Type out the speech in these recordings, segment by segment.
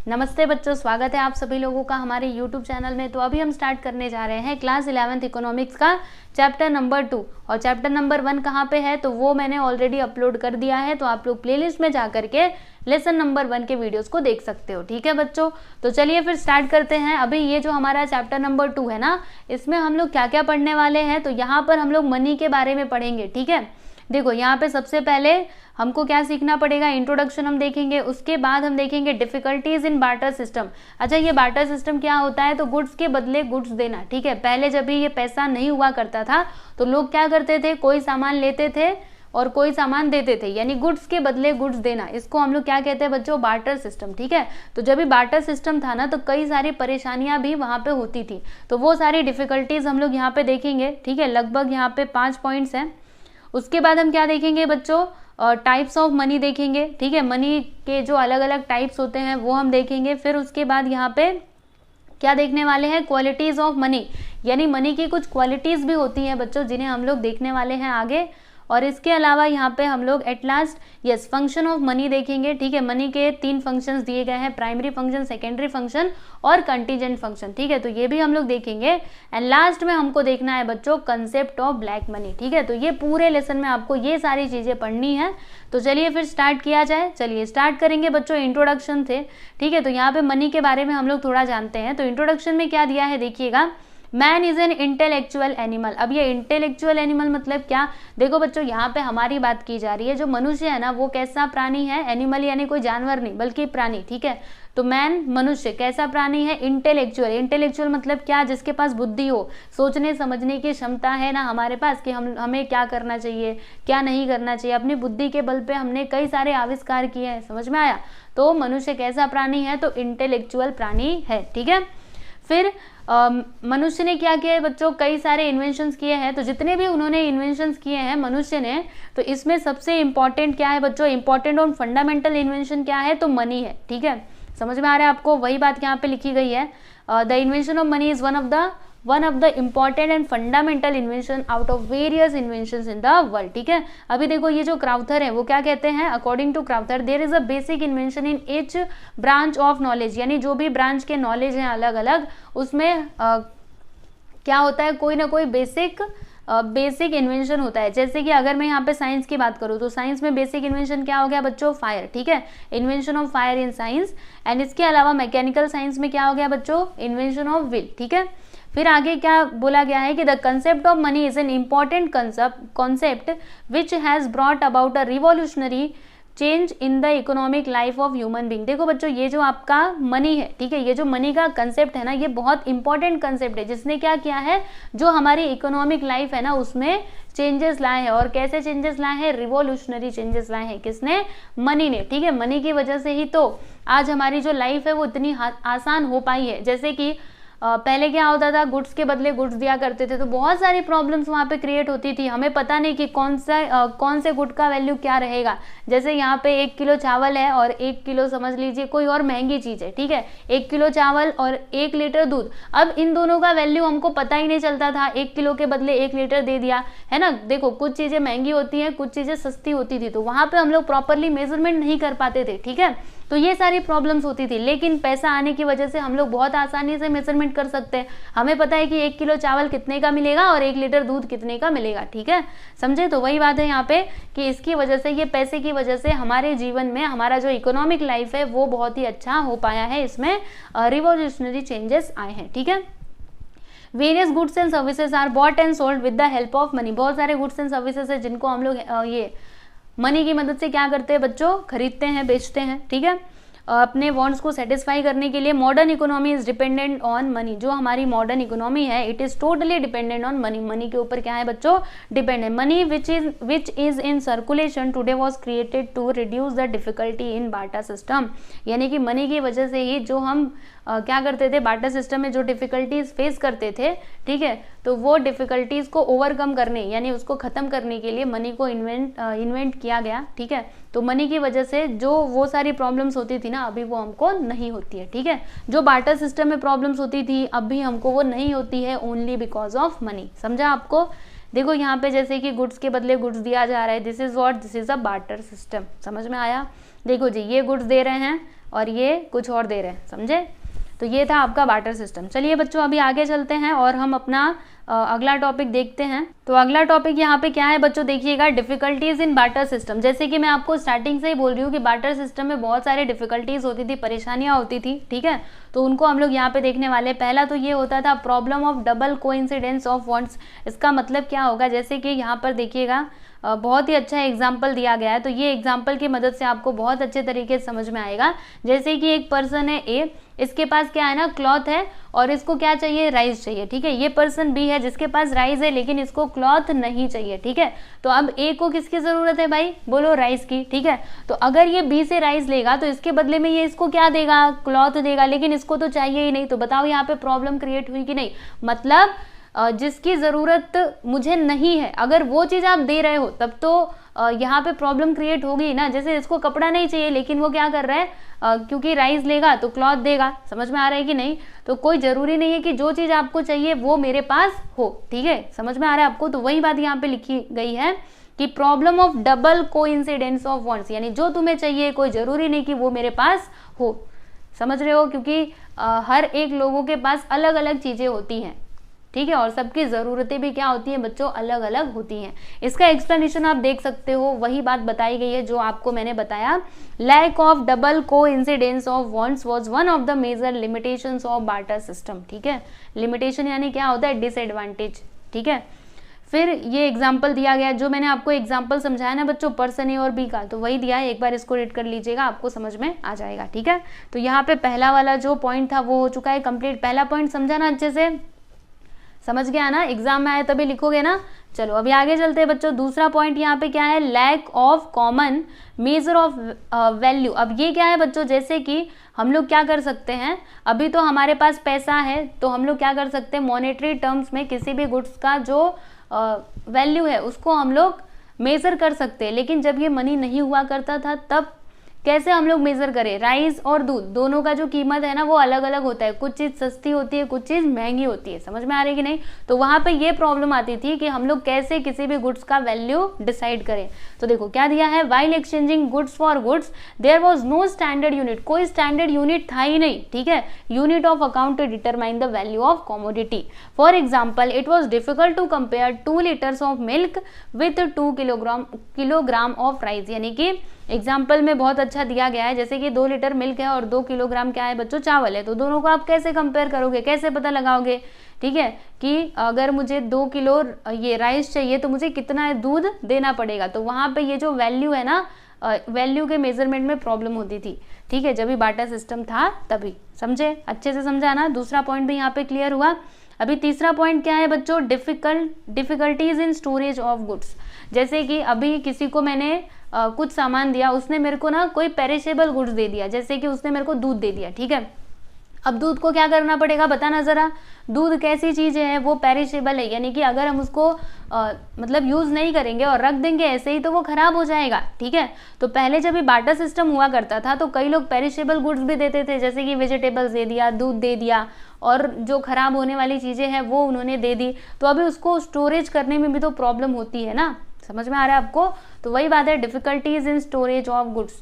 नमस्ते बच्चों, स्वागत है आप सभी लोगों का हमारे YouTube चैनल में। तो अभी हम स्टार्ट करने जा रहे हैं क्लास 11th इकोनॉमिक्स का चैप्टर नंबर 2। और चैप्टर नंबर 1 कहाँ पे है तो वो मैंने ऑलरेडी अपलोड कर दिया है, तो आप लोग प्लेलिस्ट में जा करके लेसन नंबर 1 के वीडियोस को देख सकते हो। ठीक है बच्चों, तो चलिए फिर स्टार्ट करते हैं। अभी ये जो हमारा चैप्टर नंबर 2 है ना, इसमें हम लोग क्या क्या पढ़ने वाले हैं, तो यहाँ पर हम लोग मनी के बारे में पढ़ेंगे। ठीक है, देखो यहाँ पे सबसे पहले हमको क्या सीखना पड़ेगा, इंट्रोडक्शन हम देखेंगे। उसके बाद हम देखेंगे डिफिकल्टीज इन बार्टर सिस्टम। अच्छा, ये बार्टर सिस्टम क्या होता है, तो गुड्स के बदले गुड्स देना। ठीक है, पहले जब भी ये पैसा नहीं हुआ करता था तो लोग क्या करते थे, कोई सामान लेते थे और कोई सामान देते थे, यानी गुड्स के बदले गुड्स देना। इसको हम लोग क्या कहते हैं बच्चों, बार्टर सिस्टम। ठीक है, तो जब भी बार्टर सिस्टम था ना तो कई सारी परेशानियां भी वहां पे होती थी, तो वो सारी डिफिकल्टीज हम लोग यहाँ पे देखेंगे। ठीक है, लगभग यहाँ पे 5 पॉइंट्स हैं। उसके बाद हम क्या देखेंगे बच्चों, टाइप्स ऑफ मनी देखेंगे। ठीक है, मनी के जो अलग अलग टाइप्स होते हैं वो हम देखेंगे। फिर उसके बाद यहाँ पे क्या देखने वाले हैं, क्वालिटीज ऑफ मनी, यानी मनी की कुछ क्वालिटीज भी होती हैं बच्चों जिन्हें हम लोग देखने वाले हैं आगे। और इसके अलावा यहाँ पे हम लोग at last yes function of money देखेंगे। ठीक है, मनी के 3 फंक्शंस दिए गए हैं, प्राइमरी फंक्शन, सेकेंडरी फंक्शन और कंटीजेंट फंक्शन। ठीक है, तो ये भी हम लोग देखेंगे। एंड लास्ट में हमको देखना है बच्चों कंसेप्ट ऑफ ब्लैक मनी। ठीक है, तो ये पूरे लेसन में आपको ये सारी चीजें पढ़नी है। तो चलिए फिर स्टार्ट किया जाए। चलिए स्टार्ट करेंगे बच्चों, इंट्रोडक्शन थे। ठीक है, तो यहाँ पे मनी के बारे में हम लोग थोड़ा जानते हैं। तो इंट्रोडक्शन में क्या दिया है देखिएगा, man is an intellectual animal. अब ये इंटेलेक्चुअल एनिमल मतलब क्या, देखो बच्चों यहाँ पे हमारी बात की जा रही है। जो मनुष्य है ना वो कैसा प्राणी है, एनिमल यानी कोई जानवर नहीं बल्कि प्राणी। ठीक है, तो मैन मनुष्य कैसा प्राणी है, इंटेलेक्चुअल। इंटेलेक्चुअल मतलब क्या, जिसके पास बुद्धि हो, सोचने समझने की क्षमता है ना हमारे पास कि हमें क्या करना चाहिए क्या नहीं करना चाहिए। अपनी बुद्धि के बल पे हमने कई सारे आविष्कार किए हैं, समझ में आया। तो मनुष्य कैसा प्राणी है, तो इंटेलेक्चुअल प्राणी है। ठीक है, फिर मनुष्य ने क्या किया है बच्चों, कई सारे इन्वेंशंस किए हैं। तो जितने भी उन्होंने इन्वेंशंस किए हैं मनुष्य ने, तो इसमें सबसे इंपॉर्टेंट क्या है बच्चों, इंपॉर्टेंट और फंडामेंटल इन्वेंशन क्या है, तो मनी है। ठीक है, समझ में आ रहा है आपको, वही बात यहाँ पे लिखी गई है। The invention of money is one of the important and fundamental invention out of various inventions in the world. ठीक है, अभी देखो ये जो क्राउथर है वो क्या कहते हैं, according to Crowther there is a basic invention in each branch of knowledge, यानी जो भी ब्रांच के नॉलेज हैं अलग अलग, उसमें क्या होता है, कोई ना कोई बेसिक इन्वेंशन होता है। जैसे कि अगर मैं यहाँ पे साइंस की बात करूँ तो साइंस में बेसिक इन्वेंशन क्या हो गया बच्चों, फायर। ठीक है, invention of fire in science. And इसके अलावा मैकेनिकल साइंस में क्या हो गया बच्चों, इन्वेंशन ऑफ व्हील। ठीक है, फिर आगे क्या बोला गया है कि the concept of money is an important concept which has brought about a revolutionary change in the economic life of human being. देखो बच्चों ये जो आपका मनी है, ठीक है, ये जो मनी का कंसेप्ट है ना, ये बहुत इंपॉर्टेंट कंसेप्ट है जिसने क्या किया है, जो हमारी इकोनॉमिक लाइफ है ना उसमें चेंजेस लाए हैं। और कैसे चेंजेस लाए हैं, रिवॉल्यूशनरी चेंजेस लाए हैं। किसने, मनी ने। ठीक है, मनी की वजह से ही तो आज हमारी जो लाइफ है वो इतनी आसान हो पाई है। जैसे कि पहले क्या होता था, गुड्स के बदले गुड्स दिया करते थे, तो बहुत सारी प्रॉब्लम्स वहाँ पे क्रिएट होती थी। हमें पता नहीं कि कौन से गुड का वैल्यू क्या रहेगा। जैसे यहाँ पे 1 किलो चावल है और 1 किलो समझ लीजिए कोई और महंगी चीज़ है। ठीक है, 1 किलो चावल और 1 लीटर दूध, अब इन दोनों का वैल्यू हमको पता ही नहीं चलता था। 1 किलो के बदले 1 लीटर दे दिया है ना। देखो कुछ चीज़ें महंगी होती हैं, कुछ चीज़ें सस्ती होती थी, तो वहाँ पर हम लोग प्रॉपरली मेजरमेंट नहीं कर पाते थे। ठीक है, तो ये सारी प्रॉब्लम्स होती थी। लेकिन पैसा आने की वजह से हम लोग बहुत आसानी से मेजरमेंट कर सकते हैं। हमें पता है कि 1 किलो चावल कितने का मिलेगा और 1 लीटर दूध कितने का मिलेगा। ठीक है, समझे। तो वही बात है यहाँ पे कि इसकी वजह से, ये पैसे की वजह से हमारे जीवन में हमारा जो इकोनॉमिक लाइफ है वो बहुत ही अच्छा हो पाया है। इसमें रिवॉल्यूशनरी चेंजेस आए हैं। ठीक है, various goods and services are bought and sold with the help of money. बहुत सारे गुड्स एंड सर्विसेज है जिनको हम लोग ये मनी की मदद से क्या करते हैं बच्चों, खरीदते हैं, बेचते हैं। ठीक है, अपने वांट्स को सेटिस्फाई करने के लिए। Modern economy is dependent on money. जो हमारी मॉडर्न इकोनॉमी है it is totally dependent on money. Money के ऊपर क्या है बच्चों, dependent. Money which is in circulation today was created to reduce the difficulty in barter system. यानी कि मनी की वजह से ही जो हम क्या करते थे, बार्टर सिस्टम में जो डिफिकल्टीज फेस करते थे, ठीक है, तो वो डिफिकल्टीज को ओवरकम करने यानी उसको खत्म करने के लिए मनी को इन्वेंट किया गया। ठीक है, तो मनी की वजह से जो वो सारी प्रॉब्लम्स होती थी ना, अभी वो हमको नहीं होती है। ठीक है, जो बार्टर सिस्टम में प्रॉब्लम्स होती थी अभी हमको वो नहीं होती है, ओनली बिकॉज ऑफ मनी। समझा आपको। देखो यहाँ पे जैसे कि गुड्स के बदले गुड्स दिया जा रहा है, this is what, this is a barter system. समझ में आया। देखो जी, ये गुड्स दे रहे हैं और ये कुछ और दे रहे हैं, समझे। तो ये था आपका बार्टर सिस्टम। चलिए बच्चों अभी आगे चलते हैं और हम अपना अगला टॉपिक देखते हैं। तो अगला टॉपिक यहाँ पे क्या है बच्चों, देखिएगा, डिफिकल्टीज इन बार्टर सिस्टम। जैसे कि मैं आपको स्टार्टिंग से ही बोल रही हूँ कि बार्टर सिस्टम में बहुत सारे डिफिकल्टीज होती थी, परेशानियाँ होती थी, ठीक है। तो उनको हम लोग यहाँ पे देखने वाले। पहला तो ये होता था problem of double coincidence of funds. इसका मतलब क्या होगा, जैसे कि यहाँ पर देखिएगा बहुत ही अच्छा एग्जाम्पल दिया गया है। तो ये एग्जाम्पल की मदद से आपको बहुत अच्छे तरीके से समझ में आएगा। जैसे कि एक पर्सन है ए, इसके पास क्या है ना, क्लॉथ है और इसको क्या चाहिए, राइस चाहिए, ठीक है। ये पर्सन बी है जिसके पास राइस है लेकिन इसको क्लॉथ नहीं चाहिए, ठीक है। तो अब ए को किसकी जरूरत है भाई, बोलो, राइस की, ठीक है। तो अगर ये बी से राइस लेगा तो इसके बदले में ये इसको क्या देगा, क्लॉथ देगा, लेकिन इसको तो चाहिए ही नहीं। तो बताओ यहाँ पे प्रॉब्लम क्रिएट हुई कि नहीं। मतलब जिसकी ज़रूरत मुझे नहीं है, अगर वो चीज़ आप दे रहे हो तब तो यहाँ पे प्रॉब्लम क्रिएट होगी ना। जैसे इसको कपड़ा नहीं चाहिए लेकिन वो क्या कर रहा है, क्योंकि राइस लेगा तो क्लॉथ देगा। समझ में आ रहा है कि नहीं। तो कोई ज़रूरी नहीं है कि जो चीज़ आपको चाहिए वो मेरे पास हो, ठीक है। समझ में आ रहा है आपको। तो वही बात यहाँ पे लिखी गई है कि problem of double coincidence of wants, यानी जो तुम्हें चाहिए कोई ज़रूरी नहीं कि वो मेरे पास हो। समझ रहे हो, क्योंकि हर एक लोगों के पास अलग अलग चीज़ें होती हैं, ठीक है। और सबकी ज़रूरतें भी क्या होती हैं बच्चों, अलग अलग होती हैं। इसका एक्सप्लेनेशन आप देख सकते हो, वही बात बताई गई है जो आपको मैंने बताया। Lack of double coincidence of wants was one of the major limitations of barter system, ठीक है। लिमिटेशन यानी क्या होता है, डिसएडवांटेज, ठीक है। फिर ये एग्जाम्पल दिया गया, जो मैंने आपको एग्जाम्पल समझाया ना बच्चों पर्सन ए और बी का, तो वही दिया है। एक बार इसको रीड कर लीजिएगा, आपको समझ में आ जाएगा, ठीक है। तो यहाँ पे पहला वाला जो पॉइंट था वो हो चुका है कंप्लीट। पहला पॉइंट समझा ना, अच्छे से समझ गया ना, एग्जाम में आए तभी लिखोगे ना। चलो अभी आगे चलते हैं बच्चों। दूसरा पॉइंट यहाँ पे क्या है, lack of common measure of value. अब ये क्या है बच्चों, जैसे कि हम लोग क्या कर सकते हैं, अभी तो हमारे पास पैसा है तो हम लोग क्या कर सकते हैं, मॉनेटरी टर्म्स में किसी भी गुड्स का जो वैल्यू है उसको हम लोग मेजर कर सकते हैं। लेकिन जब ये मनी नहीं हुआ करता था तब कैसे हम लोग मेजर करें, राइस और दूध दोनों का जो कीमत है ना वो अलग अलग होता है। कुछ चीज़ सस्ती होती है, कुछ चीज़ महंगी होती है। समझ में आ रही है कि नहीं। तो वहाँ पे ये प्रॉब्लम आती थी कि हम लोग कैसे किसी भी गुड्स का वैल्यू डिसाइड करें। तो देखो क्या दिया है, while exchanging goods for goods there was no standard unit. कोई स्टैंडर्ड यूनिट था ही नहीं, ठीक है, unit of account to determine the value of commodity. For example it was difficult to compare 2 litres of milk with 2 kilogram of rice. यानी कि example में बहुत अच्छा दिया गया है, जैसे कि 2 लीटर मिल्क है और 2 किलोग्राम क्या है बच्चों, चावल है। तो दोनों को आप कैसे कंपेयर करोगे, कैसे पता लगाओगे, ठीक है, कि अगर मुझे 2 किलो ये राइस चाहिए तो मुझे कितना दूध देना पड़ेगा। तो वहाँ पे ये जो वैल्यू है ना, वैल्यू के मेजरमेंट में प्रॉब्लम होती थी, ठीक है, जब भी बार्टर सिस्टम था तभी। समझे, अच्छे से समझा ना। दूसरा पॉइंट भी यहाँ पे क्लियर हुआ। अभी तीसरा पॉइंट क्या है बच्चों, difficulties in storage of goods. जैसे कि अभी किसी को मैंने कुछ सामान दिया, उसने मेरे को ना कोई पेरिशेबल गुड्स दे दिया, जैसे कि उसने मेरे को दूध दे दिया, ठीक है। अब दूध को क्या करना पड़ेगा, बताना जरा। दूध कैसी चीज़ है, वो पेरिशेबल है, यानी कि अगर हम उसको मतलब यूज़ नहीं करेंगे और रख देंगे ऐसे ही तो वो ख़राब हो जाएगा, ठीक है। तो पहले जब ये बार्टर सिस्टम हुआ करता था तो कई लोग पेरिशेबल गुड्स भी देते थे, जैसे कि वेजिटेबल्स दे दिया, दूध दे दिया, और जो ख़राब होने वाली चीज़ें हैं वो उन्होंने दे दी। तो अभी उसको स्टोरेज करने में भी तो प्रॉब्लम होती है ना। समझ में आ रहा है आपको। तो वही बात है, difficulties in storage of goods,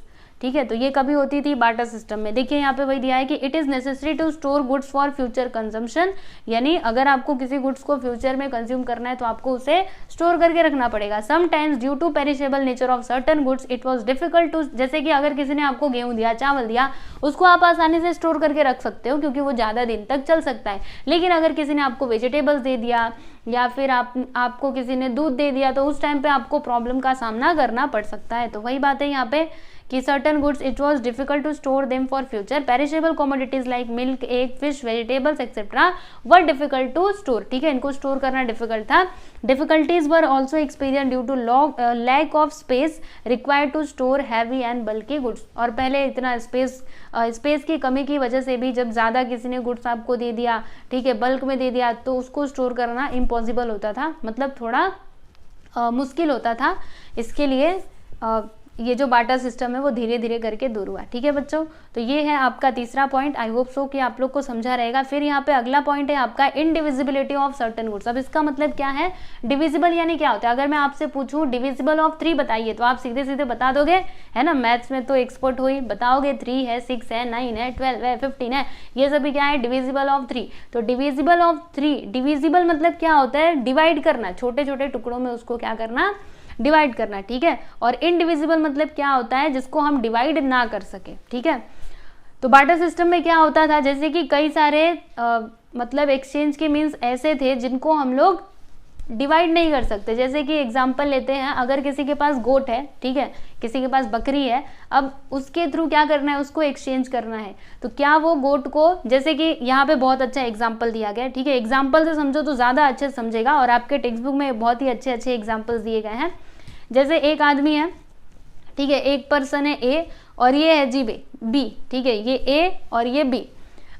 ठीक है। तो ये कभी होती थी बार्टर सिस्टम में। देखिए यहाँ पे वही दिया है कि it is necessary to store goods for future consumption. यानी अगर आपको किसी गुड्स को फ्यूचर में कंज्यूम करना है तो आपको उसे स्टोर करके रखना पड़ेगा। Sometimes due to perishable nature of certain goods it was difficult to, जैसे कि अगर किसी ने आपको गेहूँ दिया, चावल दिया, उसको आप आसानी से स्टोर करके रख सकते हो क्योंकि वो ज़्यादा दिन तक चल सकता है। लेकिन अगर किसी ने आपको वेजिटेबल्स दे दिया या फिर आपको किसी ने दूध दे दिया तो उस टाइम पे आपको प्रॉब्लम का सामना करना पड़ सकता है। तो वही बात है यहाँ पे कि certain goods it was difficult to store them for future. Perishable commodities like milk, egg, fish, vegetables etcetera were difficult to store, ठीक है, इनको स्टोर करना डिफिकल्ट था। Difficulties were also experience due to lack of space required to store heavy and bulky goods. और पहले इतना space की कमी की वजह से भी जब ज़्यादा किसी ने गुड्स आपको दे दिया, ठीक है, बल्क में दे दिया, तो उसको स्टोर करना इम्पॉसिबल होता था, मतलब थोड़ा मुश्किल होता था। इसके लिए ये जो बार्टर सिस्टम है वो धीरे धीरे करके दूर हुआ। ठीक है बच्चों, तो ये है आपका तीसरा पॉइंट। आई होप सो कि आप लोग को समझा रहेगा। फिर यहाँ पे अगला पॉइंट है आपका इनडिविजिबिलिटी ऑफ सर्टेन गुड्स। अब इसका मतलब क्या है, डिविजिबल यानी क्या होता है। अगर मैं आपसे पूछूं डिविजिबल ऑफ 3 बताइए तो आप सीधे सीधे बता दोगे, है ना। मैथ्स में तो एक्सपर्ट हुई, बताओगे 3 है, 6 है, 9 है, 12 है, 15 है, ये सभी क्या है, डिविजिबल ऑफ 3। तो डिविजिबल ऑफ 3, डिविजिबल मतलब क्या होता है, डिवाइड करना, छोटे छोटे टुकड़ों में उसको क्या करना, डिवाइड करना। ठीक है, और इनडिविजिबल मतलब क्या होता है, जिसको हम डिवाइड ना कर सके। ठीक है, तो बार्टर सिस्टम में क्या होता था, जैसे कि कई सारे मतलब एक्सचेंज के मीन्स ऐसे थे जिनको हम लोग डिवाइड नहीं कर सकते। जैसे कि एग्जांपल लेते हैं, अगर किसी के पास गोट है, ठीक है, किसी के पास बकरी है, अब उसके थ्रू क्या करना है, उसको एक्सचेंज करना है, तो क्या वो गोट को, जैसे कि यहाँ पे बहुत अच्छा एग्जांपल दिया गया है। ठीक है, एग्जांपल से समझो तो ज़्यादा अच्छे से समझेगा, और आपके टेक्स्ट बुक में बहुत ही अच्छे अच्छे एग्जाम्पल्स दिए गए हैं। जैसे एक आदमी है, ठीक है, एक पर्सन है ए और ये है जी बी, ठीक है, ये ए और ये बी।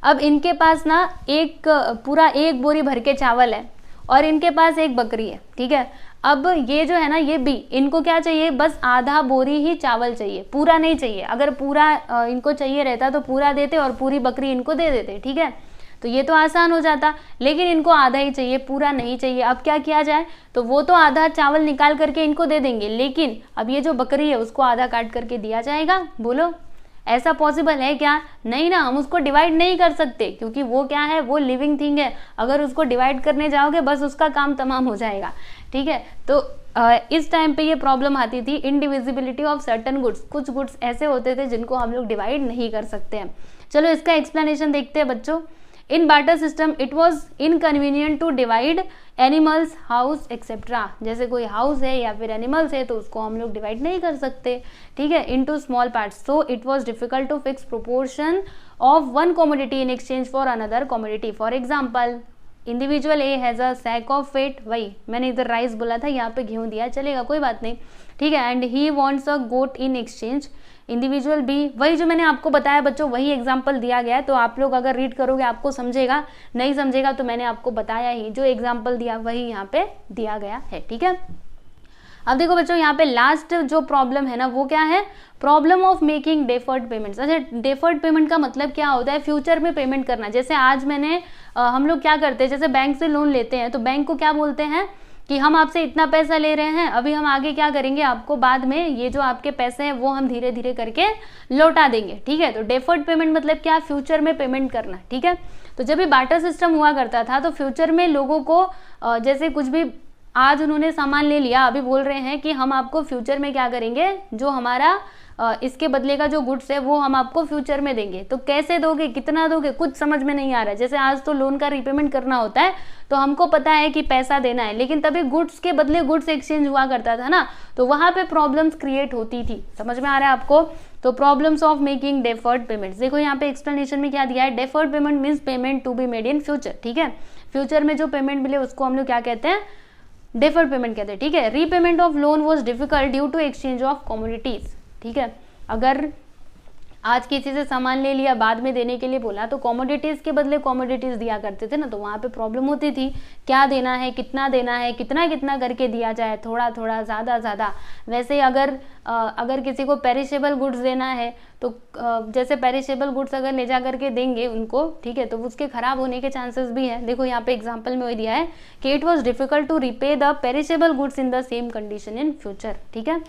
अब इनके पास ना एक पूरा 1 बोरी भर के चावल है और इनके पास एक बकरी है। ठीक है, अब ये जो है ना, ये बी, इनको क्या चाहिए, बस आधा बोरी ही चावल चाहिए, पूरा नहीं चाहिए। अगर पूरा इनको चाहिए रहता तो पूरा देते और पूरी बकरी इनको दे देते। ठीक है, तो ये तो आसान हो जाता, लेकिन इनको आधा ही चाहिए, पूरा नहीं चाहिए। अब क्या किया जाए, तो वो तो आधा चावल निकाल करके इनको दे देंगे, लेकिन अब ये जो बकरी है उसको आधा काट करके दिया जाएगा। बोलो ऐसा पॉसिबल है क्या, नहीं ना। हम उसको डिवाइड नहीं कर सकते, क्योंकि वो क्या है, वो लिविंग थिंग है। अगर उसको डिवाइड करने जाओगे बस उसका काम तमाम हो जाएगा। ठीक है, तो इस टाइम पे ये प्रॉब्लम आती थी, इनडिविजिबिलिटी ऑफ सर्टेन गुड्स। कुछ गुड्स ऐसे होते थे जिनको हम लोग डिवाइड नहीं कर सकते हैं। चलो इसका एक्सप्लेनेशन देखते हैं बच्चों। In barter system it was inconvenient to divide animals, house etcetera. जैसे कोई हाउस है या फिर एनिमल्स है तो उसको हम लोग डिवाइड नहीं कर सकते। ठीक है, into small parts, so it was difficult to fix proportion of one commodity in exchange for another commodity. For example, individual A has a sack of wheat, वही मैंने इधर राइस बोला था, यहाँ पे गेहूं दिया, चलेगा कोई बात नहीं। ठीक है, and he wants a goat in exchange. Individual B, वही जो मैंने आपको बताया बच्चों, वही एग्जाम्पल दिया गया है। तो आप लोग अगर रीड करोगे आपको समझेगा, नहीं समझेगा तो मैंने आपको बताया ही, जो एग्जाम्पल दिया वही यहाँ पे दिया गया है। ठीक है, अब देखो बच्चों, यहाँ पे लास्ट जो प्रॉब्लम है ना, वो क्या है, problem of making deferred payments. अच्छा, डेफर्ड पेमेंट का मतलब क्या होता है, फ्यूचर में पेमेंट करना। जैसे आज मैंने हम लोग क्या करते हैं, जैसे बैंक से लोन लेते हैं तो बैंक को क्या बोलते हैं कि हम आपसे इतना पैसा ले रहे हैं, अभी हम आगे क्या करेंगे, आपको बाद में ये जो आपके पैसे हैं वो हम धीरे धीरे करके लौटा देंगे। ठीक है, तो डेफर्ड पेमेंट मतलब क्या, फ्यूचर में पेमेंट करना। ठीक है, तो जब ये बार्टर सिस्टम हुआ करता था तो फ्यूचर में लोगों को जैसे कुछ भी आज उन्होंने सामान ले लिया, अभी बोल रहे हैं कि हम आपको फ्यूचर में क्या करेंगे, जो हमारा इसके बदले का जो गुड्स है वो हम आपको फ्यूचर में देंगे। तो कैसे दोगे, कितना दोगे, कुछ समझ में नहीं आ रहा है। जैसे आज तो लोन का रीपेमेंट करना होता है तो हमको पता है कि पैसा देना है, लेकिन तभी गुड्स के बदले गुड्स एक्सचेंज हुआ करता था ना, तो वहां पे प्रॉब्लम्स क्रिएट होती थी। समझ में आ रहा है आपको। तो problems of making deferred payments, देखो यहाँ पे एक्सप्लेनेशन में क्या दिया है, deferred payment means payment to be made in future. ठीक है, फ्यूचर में जो पेमेंट मिले उसको हम लोग क्या कहते हैं, डेफर्ड पेमेंट कहते हैं। ठीक है, repayment of loan was difficult due to exchange of commodities. ठीक है, अगर आज किसी से सामान ले लिया, बाद में देने के लिए बोला, तो कमोडिटीज के बदले कमोडिटीज दिया करते थे ना, तो वहाँ पे प्रॉब्लम होती थी, क्या देना है, कितना देना है, कितना कितना करके दिया जाए, थोड़ा थोड़ा, ज़्यादा ज़्यादा। वैसे अगर किसी को पेरिशेबल गुड्स देना है तो जैसे पेरिशेबल गुड्स अगर ले जा करके देंगे उनको, ठीक है, तो उसके खराब होने के चांसेस भी हैं। देखो यहाँ पे एग्जाम्पल में वही दिया है कि it was difficult to repay the perishable goods in the same condition in future. ठीक है,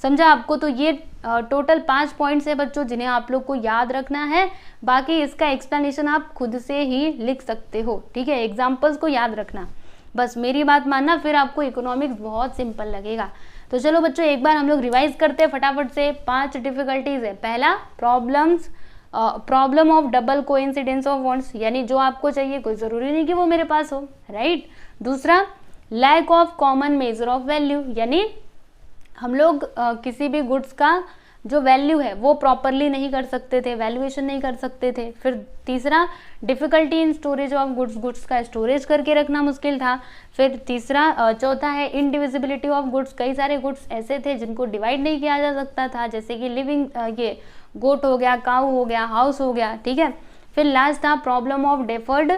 समझा आपको। तो ये टोटल 5 पॉइंट्स है बच्चों जिन्हें आप लोग को याद रखना है। बाकी इसका एक्सप्लेनेशन आप खुद से ही लिख सकते हो। ठीक है, एग्जाम्पल्स को याद रखना, बस मेरी बात मानना, फिर आपको इकोनॉमिक्स बहुत सिंपल लगेगा। तो चलो बच्चों, एक बार हम लोग रिवाइज करते हैं फटाफट से। 5 डिफिकल्टीज है। पहला, problem of double coincidence of wants, यानी जो आपको चाहिए कोई जरूरी नहीं कि वो मेरे पास हो, राइट। दूसरा, lack of common measure of value, यानी हम लोग किसी भी गुड्स का जो वैल्यू है वो प्रॉपरली नहीं कर सकते थे, वैल्यूएशन नहीं कर सकते थे। फिर तीसरा, difficulty in storage of goods, goods का स्टोरेज करके रखना मुश्किल था। फिर तीसरा, चौथा है इनडिविजिबिलिटी ऑफ गुड्स, कई सारे गुड्स ऐसे थे जिनको डिवाइड नहीं किया जा सकता था, जैसे कि लिविंग, ये गोट हो गया, काऊ हो गया, हाउस हो गया। ठीक है, फिर लास्ट था problem of deferred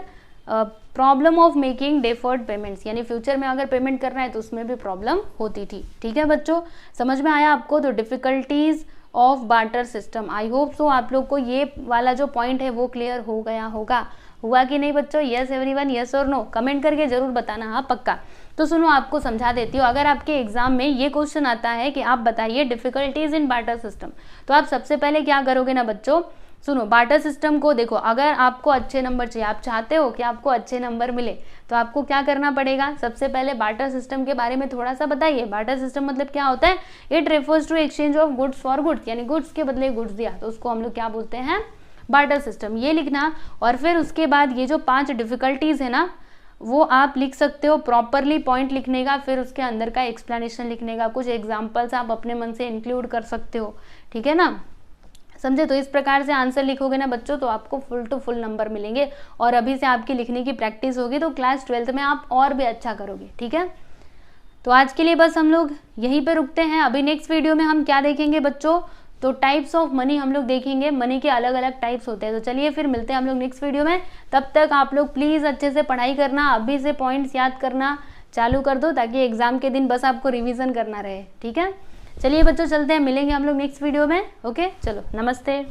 problem of making deferred payments, यानी फ्यूचर में अगर पेमेंट करना है तो उसमें भी प्रॉब्लम होती थी। ठीक है बच्चों, समझ में आया आपको? तो difficulties of barter system, I hope so आप लोग को ये वाला जो पॉइंट है वो क्लियर हो गया होगा। हुआ कि नहीं बच्चों? यस एवरीवन, यस और नो? कमेंट करके जरूर बताना, हाँ पक्का। तो सुनो आपको समझा देती हूँ, अगर आपके एग्जाम में ये क्वेश्चन आता है कि आप बताइए डिफिकल्टीज इन बार्टर सिस्टम, तो आप सबसे पहले क्या करोगे ना बच्चों, सुनो बार्टर सिस्टम को देखो, अगर आपको अच्छे नंबर चाहिए, आप चाहते हो कि आपको अच्छे नंबर मिले, तो आपको क्या करना पड़ेगा, सबसे पहले बार्टर सिस्टम के बारे में थोड़ा सा बताइए। बार्टर सिस्टम मतलब क्या होता है? It refers to exchange of goods for goods, यानी गुड्स के बदले गुड्स दिया, तो उसको हम लोग क्या बोलते हैं? Barter system. ये लिखना, और फिर उसके बाद ये जो 5 डिफिकल्टीज है ना, वो आप लिख सकते हो प्रॉपरली, पॉइंट लिखने का, फिर उसके अंदर का एक्सप्लेनेशन लिखने का, कुछ एग्जाम्पल्स आप अपने मन से इंक्लूड कर सकते हो। ठीक है ना, समझे? तो इस प्रकार से आंसर लिखोगे ना बच्चों तो आपको फुल टू फुल नंबर मिलेंगे, और अभी से आपकी लिखने की प्रैक्टिस होगी तो क्लास 12th में आप और भी अच्छा करोगे। ठीक है, तो आज के लिए बस हम लोग यहीं पे रुकते हैं। अभी नेक्स्ट वीडियो में हम क्या देखेंगे बच्चों, तो टाइप्स ऑफ मनी हम लोग देखेंगे, मनी के अलग अलग टाइप्स होते हैं। तो चलिए फिर मिलते हैं हम लोग नेक्स्ट वीडियो में, तब तक आप लोग प्लीज़ अच्छे से पढ़ाई करना, अभी से पॉइंट्स याद करना चालू कर दो, ताकि एग्जाम के दिन बस आपको रिवीजन करना रहे। ठीक है, चलिए बच्चों चलते हैं, मिलेंगे हम लोग नेक्स्ट वीडियो में। ओके, चलो नमस्ते।